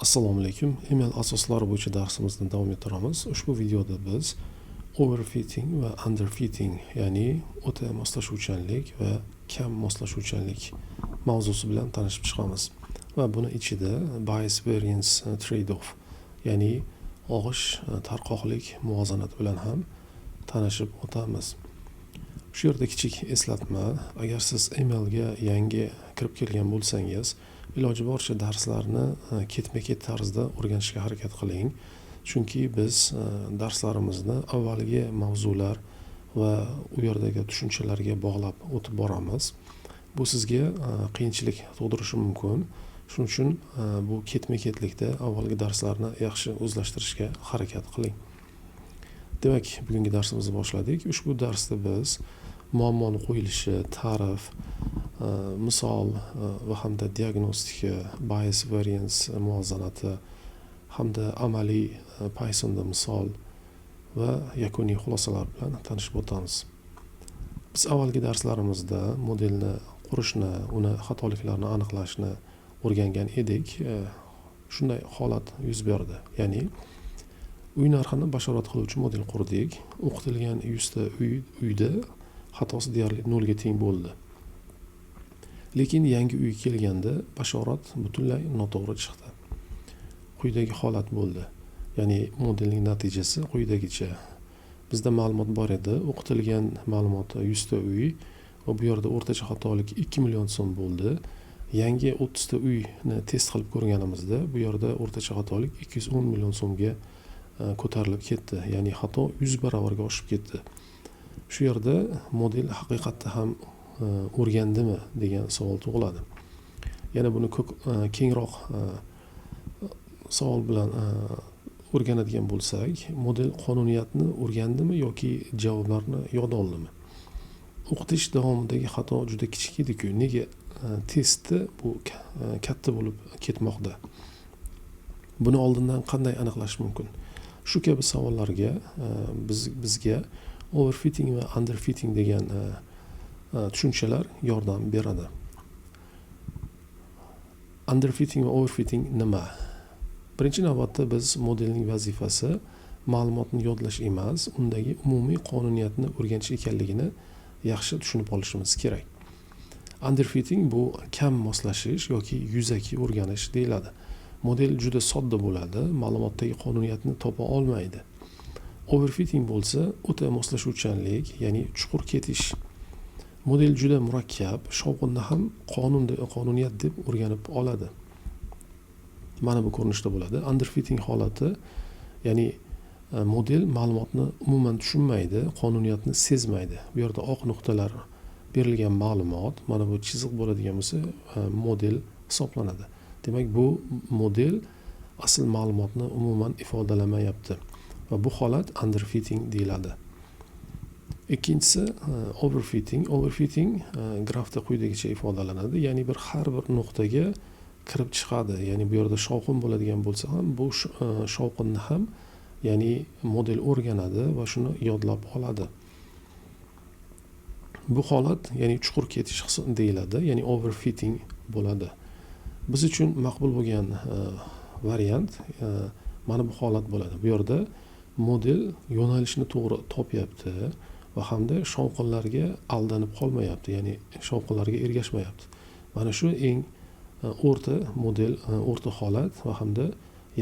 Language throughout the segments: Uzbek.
Assalomu alaykum. Email asoslari bo'yicha darsimizni davom ettiramiz. Ushbu videoda biz overfitting va underfitting, ya'ni o'ta moslashuvchanlik va kam moslashuvchanlik mavzusi bilan tanishib chiqamiz. Va buni ichida bias variance trade-off, ya'ni og'ish tarqoqlik muvozanati bilan ham tanishib o'tamiz. Shu yerda kichik eslatma: agar siz emailga yangi kirib kelgan bo'lsangiz, iloji boricha darslarni ketma-ket tarzda o'rganishga harakat qiling. Chunki biz darslarimizni avvalgi mavzular va u yerdagi tushunchalarga bog'lab o'tib boramiz. Bu sizga qiyinchilik tug'dirishi mumkin. Shuning uchun bu ketma-ketlikda avvalgi darslarni yaxshi o'zlashtirishga harakat qiling. Demak, bugungi darsimizni boshladik. Ushbu darsda biz muammoni qo'yilishi, ta'rif, misol va hamda diagnostika, bias variance muvozanati hamda amaliy Pythonda misol va yakuniy xulosalar bilan tanishib o'tamiz. Biz avvalgi darslarimizda modelni qurishni, uni xatoliklarni aniqlashni o'rgangan edik. Shunday holat yuz berdi. Ya'ni uy narxini bashorat qiluvchi model qurdik. O'qitilgan 100 ta uyda xatosi deyarli 0 ga teng bo'ldi. Lekin yangi uy kelganda bashorat butunlay noto'g'ri chiqdi. Quyidagi holat bo'ldi. Ya'ni modelning natijasi quyidagicha. Bizda ma'lumot bor edi. O'qitilgan ma'lumot 100 ta uy va bu yerda o'rtacha xatolik 2 million so'm bo'ldi. Yangi 30 ta uyni test qilib ko'rganimizda bu yerda o'rtacha xatolik 210 million so'mga ko'tarilib ketdi. Ya'ni xato 100 barobarga oshib ketdi. Shu yerda model haqiqatda ham o'rgandimi degan savol tug'iladi. Yana buni kengroq savol bilan o'rganadigan bo'lsak, model qonuniyatni o'rgandimi yoki javoblarni yod oldimi? O'qitish davomidagi xato juda kichik edi-ku, nega testda bu katta bo'lib ketmoqda? Buni oldindan qanday aniqlash mumkin? Shu kabi savollarga bizga overfitting va underfitting degan tushunchalar yordam beradi. Underfitting va overfitting nima? Birinchi navbatda biz modelning vazifasi ma'lumotni yodlash emas, undagi umumiy qonuniyatni o'rganish ekanligini yaxshi tushunib olishimiz kerak. Underfitting bu kam moslashish yoki yuzaki o'rganish deyiladi. Model juda sodda bo'ladi, ma'lumotdagi qonuniyatni topa olmaydi. Overfitting bo'lsa o'ta moslashuvchanlik, ya'ni chuqur ketish. Model juda murakkab, shovqinni ham qonuniyat deb o'rganib oladi. Mana bu ko'rinishda bo'ladi. Underfitting holati, ya'ni model ma'lumotni umuman tushunmaydi, qonuniyatni sezmaydi. Bu yerda oq nuqtalar berilgan ma'lumot, mana bu chiziq bo'ladigan bo'lsa, model hisoblanadi. Demak, bu model asl ma'lumotni umuman ifodalamayapti. Va bu holat underfitting deyiladi. Ikkinchisi overfitting. Overfitting grafda quyidagicha ifodalanadi. Ya'ni har bir nuqtaga kirib chiqadi. Ya'ni bu yerda shovqin bo'ladigan bo'lsa ham, bu shovqinni ham ya'ni model o'rganadi va shuni yodlab oladi. Bu holat ya'ni chuqur ketish deyiladi, ya'ni overfitting bo'ladi. Biz uchun maqbul bo'lgan variant mana bu holat bo'ladi. Bu yerda model yo'nalishni to'g'ri topyapti va hamda shovqinlarga aldanib qolmayapti, ya'ni shovqinlarga ergashmayapti. Mana shu eng o'rta holat va hamda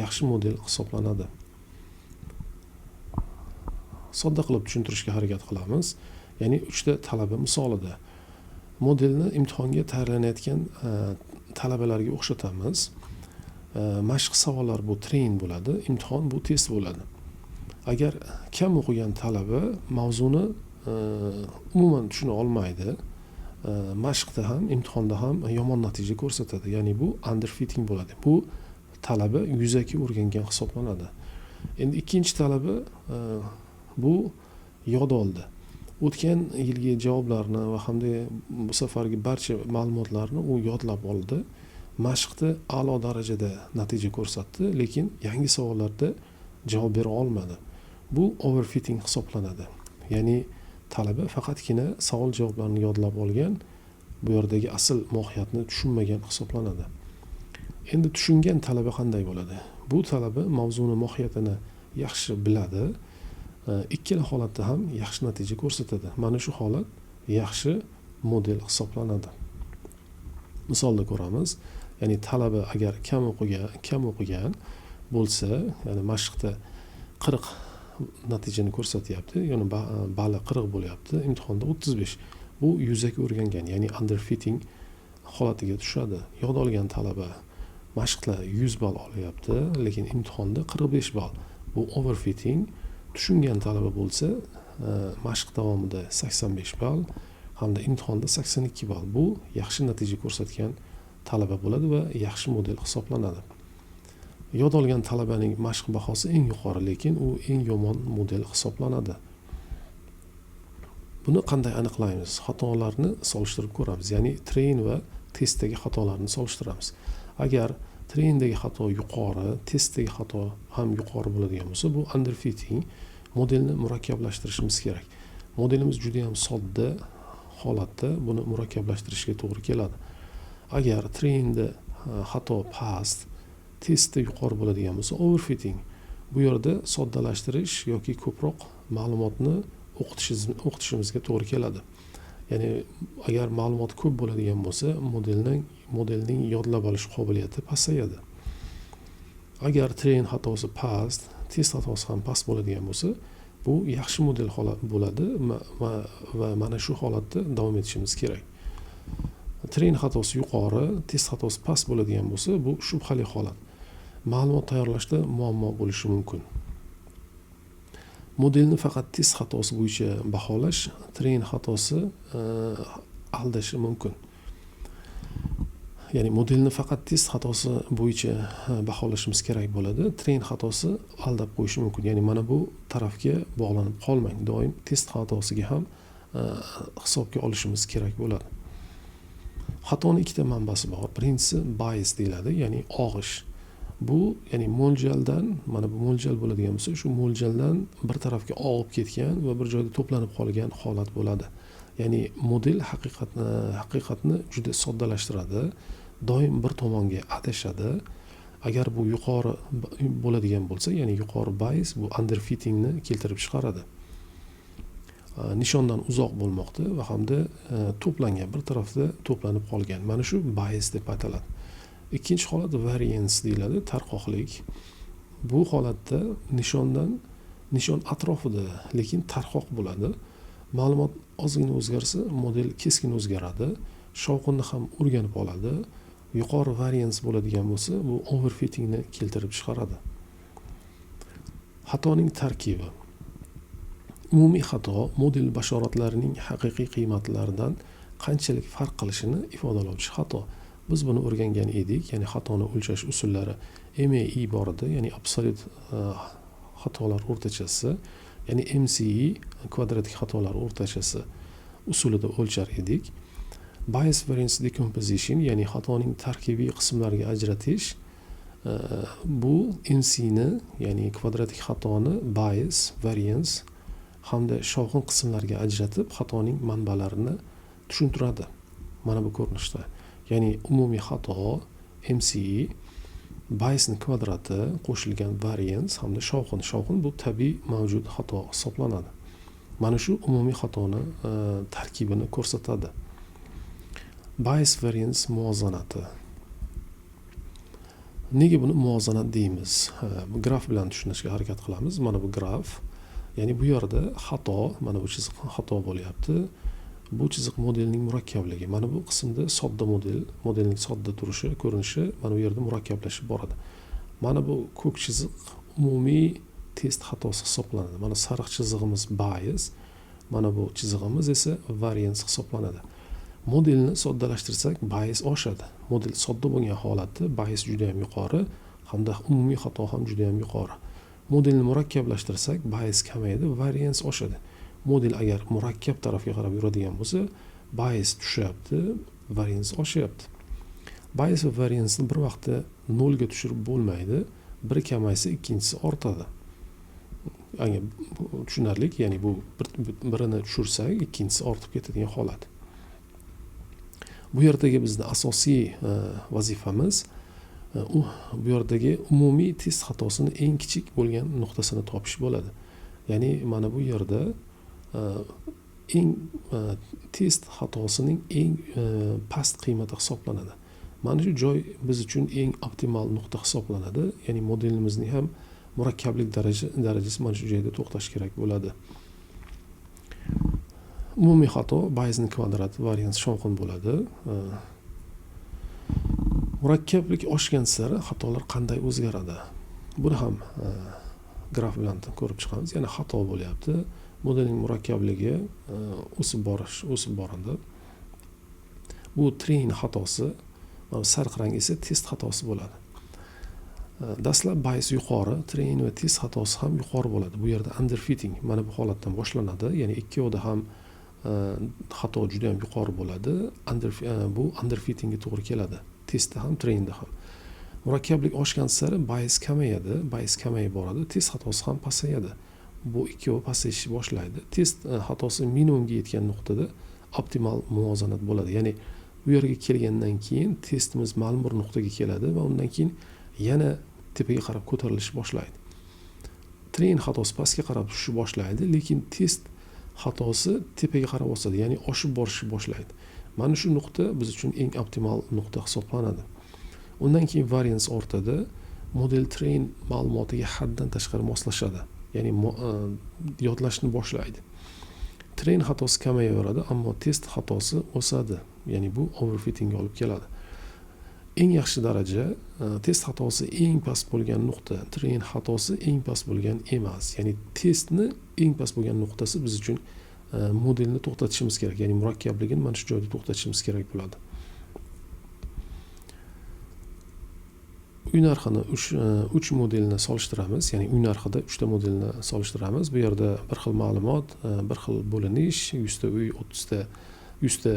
yaxshi model hisoblanadi. Sodda qilib tushuntirishga harakat qilamiz. Ya'ni 3 ta talaba misolida modelni imtihonga tayyorlanayotgan talabalarga o'xshatamiz. Mashq savollar bu train bo'ladi, imtihon bu test bo'ladi. Agar kam o'qigan talaba mavzuni umuman tushuna olmaydi, mashqda ham, imtihonda ham yomon natija ko'rsatadi. Ya'ni bu underfitting bo'ladi. Bu talaba yuzaki o'rgangan hisoblanadi. Endi ikkinchi talaba bu yod oldi. O'tgan yilgi javoblarni va hamda bu safargi barcha ma'lumotlarni u yodlab oldi. Mashqda a'lo darajada natija ko'rsatdi, lekin yangi savollarda javob bera olmadi. Bu overfitting hisoblanadi. Ya'ni talaba faqatgina savol javoblarni yodlab olgan, bu yerdagi asl mohiyatni tushunmagan hisoblanadi. Endi tushungan talaba qanday bo'ladi? Bu talaba mavzuni mohiyatini yaxshi biladi, ikkala holatda ham yaxshi natija ko'rsatadi. Mana shu holat yaxshi model hisoblanadi. Misolda ko'ramiz. Ya'ni talaba agar kam o'qigan bo'lsa, ya'ni mashqda 40 natijani ko'rsatyapti, ya'ni bali 40 bo'lyapti, imtihonda 35. Bu yuzaki o'rgangan, ya'ni underfitting holatiga tushadi. Yod olgan talaba mashqda 100 ball olyapti, lekin imtihonda 45 ball. Bu overfitting. Tushungan talaba bo'lsa, mashq davomida 85 ball hamda imtihonda 82 ball. Bu yaxshi natija ko'rsatgan talaba bo'ladi va yaxshi model hisoblanadi. Yod olgan talabaning mashq bahosi eng yuqori, lekin u eng yomon model hisoblanadi. Buni qanday aniqlaymiz? Xatolarni solishtirib ko'ramiz. Ya'ni train va testdagi xatolarni solishtiramiz. Agar traindagi xato yuqori, testdagi xato ham yuqori bo'ladigan bo'lsa, bu underfitting. Modelni murakkablashtirishimiz kerak. Modelimiz juda ham sodda holatda buni murakkablashtirishga to'g'ri keladi. Agar trainda xato past, testda yuqori bo'ladigan bo'lsa, overfitting. Bu yerda soddalashtirish yoki ko'proq ma'lumotni o'qitishimizga to'g'ri keladi. Ya'ni agar ma'lumot ko'p bo'ladigan bo'lsa, modelning yodlab olish qobiliyati pasayadi. Agar train xatosi past, test xatosi ham past bo'ladigan bo'lsa, bu yaxshi model holat bo'ladi va mana shu holatda davom etishimiz kerak. Train xatosi yuqori, test xatosi past bo'ladigan bo'lsa, bu shubhali holat. Ma'lumot tayyorlashda muammo bo'lishi mumkin. Modelni faqat test xatosi bo'yicha baholash train xatosi aldashi mumkin. Ya'ni modelni faqat test xatosi bo'yicha baholashimiz kerak bo'ladi. Train xatosi aldab qo'yishi mumkin. Ya'ni mana bu tarafga bog'lanib qolmang. Doim test xatosiga ham hisobga olishimiz kerak bo'ladi. Xatoning ikkita manbasi bor. Birinchisi bias deyiladi, ya'ni og'ish. Bu ya'ni mo'ljaldan, mana bu mo'ljal bo'ladigan bo'lsa, shu mo'ljaldan bir tarafga og'ib ketgan va bir joyda to'planib qolgan holat bo'ladi. Ya'ni model haqiqatni juda soddalashtiradi, doim bir tomonga adashadi. Agar bu yuqori bo'ladigan bo'lsa, ya'ni yuqori bias, bu underfittingni keltirib chiqaradi. Nishondan uzoq bo'lmoqda va hamda to'plangan, bir tarafda to'planib qolgan. Mana shu bias deb ataladi. Ikkinchi holat variance deyiladi, tarqoqlik. Bu holatda nishon atrofida, lekin tarqoq bo'ladi. Ma'lumot ozgina o'zgarsa, model keskin o'zgaradi. Shovqinni ham o'rganib oladi. Yuqori variance bo'ladigan bo'lsa, bu overfittingni keltirib chiqaradi. Xatoning tarkibi. Umumiy xato model bashoratlarining haqiqiy qiymatlaridan qanchalik farq qilishini ifodalovchi xato. Biz buni o'rgangan edik, ya'ni xatoni o'lchash usullari MAE bor edi, ya'ni absolute xatolar o'rtachasi, ya'ni MCE kvadratik xatolar o'rtachasi usulida o'lchar edik. Bias variance decomposition, ya'ni xatoning tarkibiy qismlariga ajratish, bu MC'ni, ya'ni kvadratik xatoni bias, variance hamda shovqin qismlarga ajratib, xatoning manbalarini tushuntiradi. Mana bu ko'rinishda. Ya'ni umumiy xato MCE, biasning kvadrati qo'shilgan variance hamda shovqin. Shovqin bu tabiiy mavjud xato hisoblanadi. Mana shu umumiy xatoni tarkibini ko'rsatadi. Bias variance muvozanati. Nega buni muvozanat deymiz? Bu graf bilan tushunishga harakat qilamiz. Mana bu graf. Ya'ni bu yerda xato, mana bu chiziq xato bo'lyapti. Bu chiziq modelning murakkabligi. Mana bu qismda sodda modelning sodda turishi, ko'rinishi mana bu yerda murakkablashib boradi. Mana bu ko'k chiziq umumiy test xatosi hisoblanadi. Mana sariq chizig'imiz bias, mana bu chizig'imiz esa variance hisoblanadi. Modelni soddalashtirsak, bias oshadi. Model sodda bo'lgan holatda bias juda ham yuqori hamda umumiy xato ham juda ham yuqori. Modelni murakkablashtirsak, bias kamayadi, variance oshadi. Model agar murakkab tarafga qarab yuradigan bo'lsa, bias tushyapti, variance oshyapti. Bias va variance'ni bir vaqtda 0 ga tushirib bo'lmaydi. Biri kamaysa, ikkinchisi ortadi. Agar tushunarli, ya'ni bu birini tushirsak, ikkinchisi ortib ketadigan holat. Bu yerdagi bizning asosiy vazifamiz bu yerdagi umumiy test xatosini eng kichik bo'lgan nuqtasini topish bo'ladi. Ya'ni mana bu yerda eng test xatosining eng past qiymati hisoblanadi. Mana shu joy biz uchun eng optimal nuqta hisoblanadi. Ya'ni modelimizning ham murakkablik darajasi mana shu joyda to'xtash kerak bo'ladi. Umumiy xato Bayesning kvadrat varians shovqin bo'ladi. Murakkablik oshgan sari xatolar qanday o'zgaradi? Buni ham graf bilan ko'rib chiqamiz. Yana xato bo'lyapti. Modelning murakkabligi o'sib boradi. Bu train xatosi, sariq rang esa test xatosi bo'ladi. Dastlab Bayes yuqori, train va test xatosi ham yuqori bo'ladi. Bu yerda underfitting mana bu holatdan boshlanadi. Ya'ni ikkovida ham xato juda ham yuqori bo'ladi. Bu underfittingga to'g'ri keladi. Testda ham, trainda ham. Murakkablik oshgan sari Bayes kamayadi, Bayes kamayib boradi, test xatosi ham pasayadi. Bu ikkovi pasayishni boshlaydi. Test xatosi minimumga yetgan nuqtada optimal muvozanat bo'ladi. Ya'ni bu yerga kelgandan keyin testimiz ma'lum bir nuqtaga keladi va undan keyin yana tepaga qarab ko'tarilish boshlaydi. Train xatosi pastga qarab tushishni boshlaydi, lekin test xatosi tepaga qarab o'sadi, ya'ni oshib borishni boshlaydi. Mana shu nuqta biz uchun eng optimal nuqta hisoblanadi. Undan keyin variance ortadi, model train ma'lumotiga haddan tashqari moslashadi, ya'ni yodlashni boshlaydi. Train xatosi kamayaveradi, ammo test xatosi o'sadi, ya'ni bu overfittingga olib keladi. Eng yaxshi daraja test xatosi eng past bo'lgan nuqta, train xatosi eng past bo'lgan emas. Ya'ni testni eng past bo'lgan nuqtasi biz uchun modelni to'xtatishimiz kerak, ya'ni murakkabligini mana shu joyda to'xtatishimiz kerak bo'ladi. Uy narxini 3 modelni solishtiramiz, ya'ni uy narxida 3 ta modelni solishtiramiz. Bu yerda bir xil ma'lumot, bir xil bo'linish, 100 ta uy, 100 ta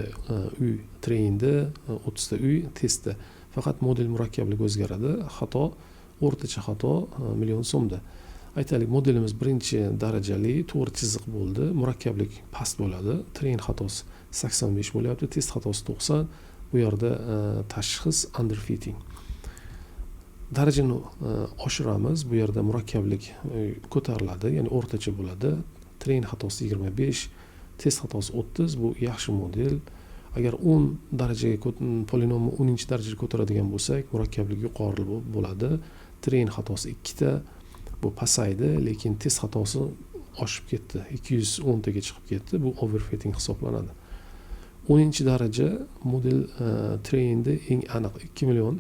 uy trainda, 30 ta uy testda. Faqat model murakkabligi o'zgaradi. Xato, o'rtacha xato 1 million so'mda. Aytaylik, modelimiz birinchi darajali to'g'ri chiziq bo'ldi. Murakkablik past bo'ladi. Train xatosi 85 bo'lyapti, test xatosi 90. Bu yerda tashxis underfitting. Darajani oshiramiz. Bu yerda murakkablik ko'tariladi, ya'ni o'rtacha bo'ladi. Train xatosi 25, test xatosi 30. Bu yaxshi model. Agar 10 darajaga polinomni 10-darajaga ko'taradigan bo'lsak, murakkablik yuqori bo'ladi. Train xatosi 2 ta. Bu pasaydi, lekin test xatosi oshib ketdi. 210 taga chiqib ketdi. Bu overfitting hisoblanadi. 10-daraja model trainda eng aniq 2 million,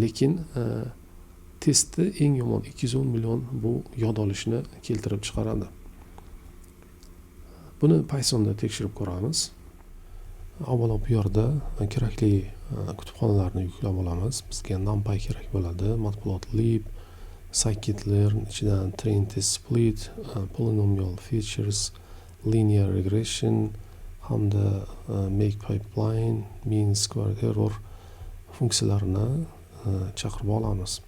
lekin testda eng yomon 210 million bu yod olishni keltirib chiqaradi. Buni Pythonda tekshirib ko'ramiz. Avvalo bu yerda kerakli kutubxonalarni yuklab olamiz. Bizga NumPy kerak bo'ladi, Matplotlib, scikit-learn, ichidan train test split, polynomial features, linear regression hamda make pipeline, mean square error funksiyalarini chaqirib olamiz.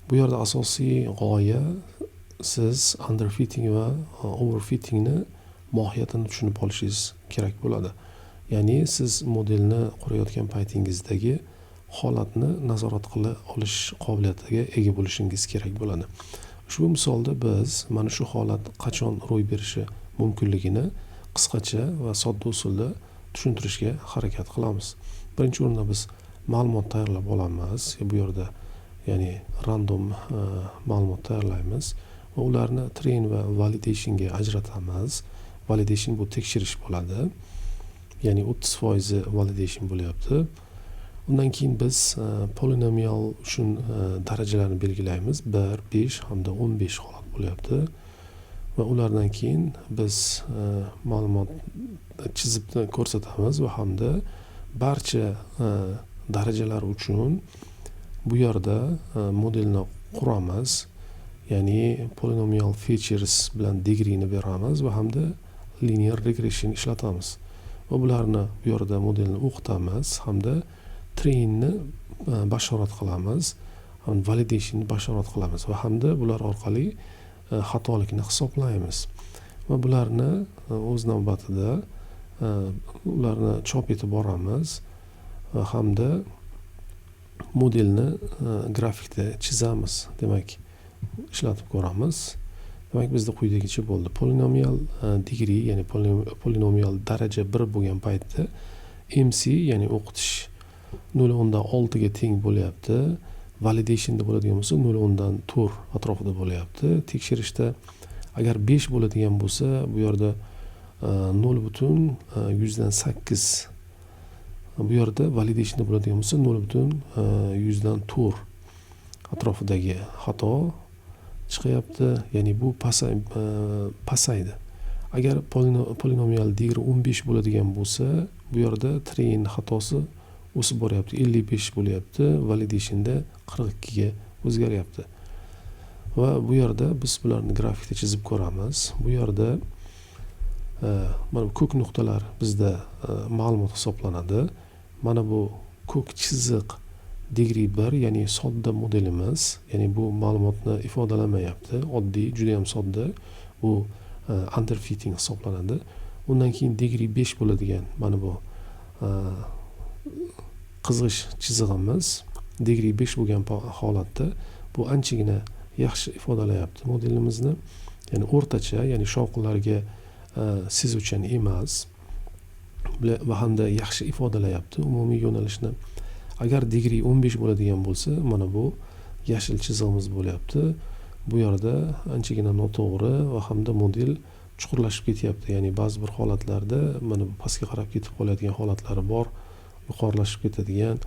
Bu yerda asosiy g'oya siz underfitting va overfittingni mohiyatini tushunib olishingiz kerak bo'ladi. Ya'ni siz modelni qurayotgan paytingizdagi holatni nazorat qila olish qobiliyatiga ega bo'lishingiz kerak bo'ladi. Ushbu misolda biz mana shu holat qachon ro'y berishi mumkinligini qisqacha va sodda usulda tushuntirishga harakat qilamiz. Birinchi o'rinda biz ma'lumot tayyorlab olamiz. Bu yerda ya'ni random ma'lumot tayyorlaymiz va ularni train va validationga ajratamiz. Validation bu tekshirish bo'ladi. Ya'ni 30% validation bo'lyapti. Undan keyin biz polinomial uchun darajalarni belgilaymiz. 1, 5 hamda 15 holat bo'lyapti. Va ulardan keyin biz ma'lumot chizib ko'rsatamiz va hamda barcha darajalar uchun bu yerda modelni quramiz. Ya'ni polynomial features bilan degreeni beramiz va hamda linear regression ishlatamiz. Va bularni bu yerda modelni o'qitamiz hamda trainni bashorat qilamiz, validationni bashorat qilamiz va hamda bular orqali xatolikni hisoblaymiz. Va bularni o'z navbatida ularni chop etib boramiz va hamda modelni grafikda chizamiz, demak ishlatib ko'ramiz. Demak bizda quyidagicha bo'ldi. Polinomial degree, ya'ni polinomial daraja 1 bo'lgan paytda MC, ya'ni o'qitish 0.6 ga teng bo'lyapti. Validation da bo'ladigan bo'lsa 0.4 atrofida bo'lyapti. Tekshirishda agar 5 bo'ladigan bo'lsa, bu yerda 0.8 bu yerda validation da bo'ladigan bo'lsa 0.4 atrofidagi xato chiqyapti. Ya'ni bu pasaydi. Agar polinomial degree 15 bo'ladigan bo'lsa, bu yerda train xatosi o'sib boryapti, 55 bo'lyapti, validationda 42 ga o'zgaryapti. Va bu yerda biz bularni grafikda chizib ko'ramiz. Bu yerda mana bu ko'k nuqtalar bizda ma'lumot hisoblanadi. Mana bu ko'k chiziq degree 1, ya'ni sodda modelimiz, ya'ni bu ma'lumotni ifodalamayapti. Oddiy, juda ham sodda. Bu underfitting hisoblanadi. Undan keyin degree 5 bo'ladigan mana bu qizg'ish chizig'imiz degree 5 bo'lgan holatda bu anchagina yaxshi ifodalayapti modelimizni. Ya'ni o'rtacha, ya'ni shovqinlarga sezuvchan emas va hamda yaxshi ifodalayapti umumiy yo'nalishni. Agar degree 15 bo'ladigan bo'lsa, mana bu yashil chizig'imiz bo'lyapti. Bu yerda anchagina noto'g'ri va hamda model chuqurlashib ketyapti. Ya'ni ba'zi bir holatlarda mana bu pastga qarab ketib qoladigan holatlari bor, yuqorilashib ketadigan.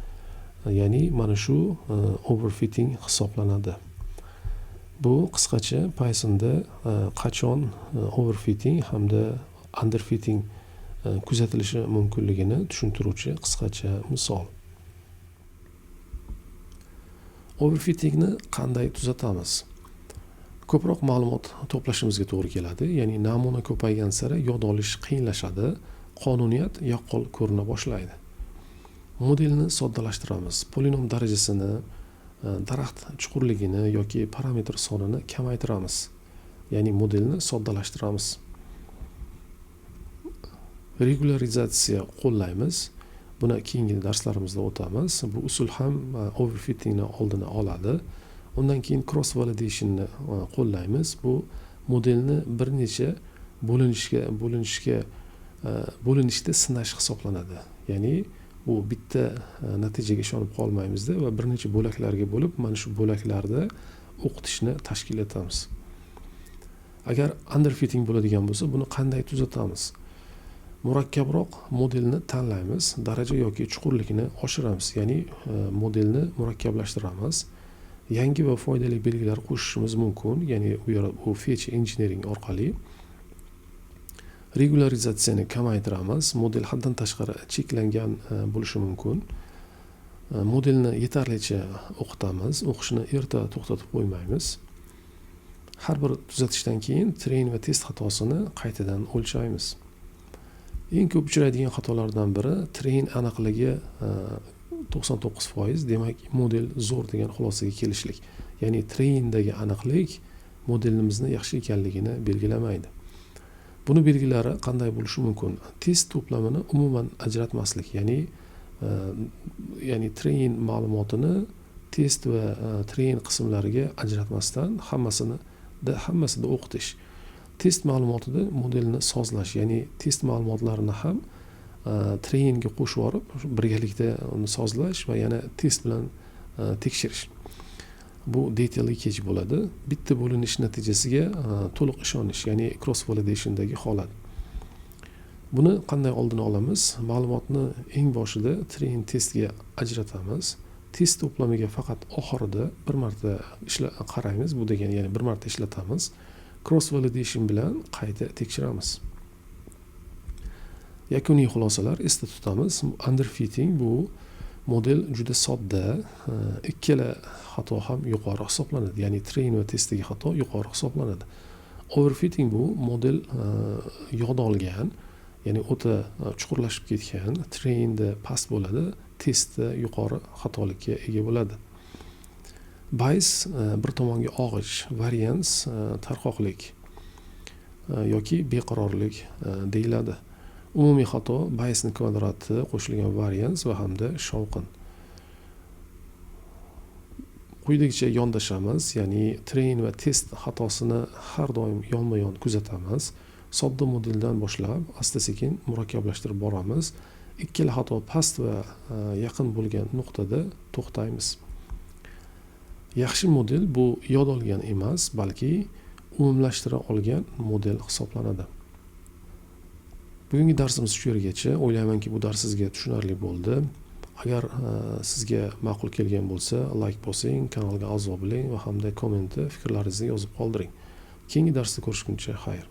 Ya'ni mana shu overfitting hisoblanadi. Bu qisqacha Pythonda qachon overfitting hamda underfitting kuzatilishi mumkinligini tushuntiruvchi qisqacha misol. Overfittingni qanday tuzatamiz? Ko'proq ma'lumot to'plashimizga to'g'ri keladi. Ya'ni namuna ko'paygan sari yod olish qiyinlashadi, qonuniyat yaqqol ko'rina boshlaydi. Modelni soddalashtiramiz. Polinom darajasini, daraxt chuqurligini yoki parametr sonini kamaytiramiz. Ya'ni modelni soddalashtiramiz. Regularizatsiya qo'llaymiz. Buni keyingi darslarimizda o'tamiz. Bu usul ham overfittingni oldini oladi. Undan keyin cross validationni qo'llaymiz. Bu modelni bir necha bo'linishda sinash hisoblanadi. Ya'ni bu bitta natijaga ishonib qolmaymizda va bir necha bo'laklarga bo'lib, mana shu bo'laklarda o'qitishni tashkil etamiz. Agar underfitting bo'ladigan bo'lsa, buni qanday tuzatamiz? Murakkabroq modelni tanlaymiz, daraja yoki chuqurlikni oshiramiz, ya'ni modelni murakkablashtiramiz. Yangi va foydali belgilar qo'shishimiz mumkin, ya'ni bu feature engineering orqali. Regularizatsiyani kamaytiramiz, model haddan tashqari cheklangan bo'lishi mumkin. Modelni yetarlicha o'qitamiz, o'qishni erta to'xtatib qo'ymaymiz. Har bir tuzatishdan keyin train va test xatosini qaytadan o'lchaymiz. Eng ko'p uchraydigan xatolardan biri train aniqligi 99%, demak model zo'r degan xulosaga kelishlik. Ya'ni traindagi aniqlik modelimizni yaxshi ekanligini belgilamaydi. Buni belgilari qanday bo'lishi mumkin? Test to'plamini umuman ajratmaslik, ya'ni train ma'lumotini test va train qismlariga ajratmasdan hammasida o'qitish. Test ma'lumotida modelni sozlash, ya'ni test ma'lumotlarini ham trainga qo'shib olib, birgalikda uni sozlash va yana test bilan tekshirish. Bu data leakage bo'ladi. Bitta bo'linish natijasiga to'liq ishonish, ya'ni cross validationdagi holat. Buni qanday oldini olamiz? Ma'lumotni eng boshida train testga ajratamiz. Test to'plamiga faqat oxirida bir marta qaraymiz. Bu degani, ya'ni bir marta ishlatamiz. Cross validation bilan qayta tekshiramiz. Yakuniy xulosalar esda tutamiz. Underfitting bu model juda sodda, ikkala xato ham yuqori hisoblanadi. Ya'ni train va testdagi xato yuqori hisoblanadi. Overfitting bu model yod olgan, ya'ni o'ta chuqurlashib ketgan, trainda past bo'ladi, testda yuqori xatolikka ega bo'ladi. Bias bir tomonga og'ish, variance tarqoqlik yoki beqarorlik deyiladi. Umumiy xato biasning kvadrati qo'shilgan variance va hamda shovqin. Quyidagicha yondashamiz, ya'ni train va test xatosini har doim yonma-yon kuzatamiz. Sodda modeldan boshlab asta-sekin murakkablashtirib boramiz. Ikkala xato past va yaqin bo'lgan nuqtada to'xtaymiz. Yaxshi model bu yod olgan emas, balki umumlashtira olgan model hisoblanadi. Bugungi darsimiz shu yergacha. O'ylaymanki, bu dars sizga tushunarli bo'ldi. Agar sizga ma'qul kelgan bo'lsa, like bosing, kanalga a'zo bo'ling va hamda kommentda fikrlaringizni yozib qoldiring. Keyingi darsda ko'rishguncha xayr.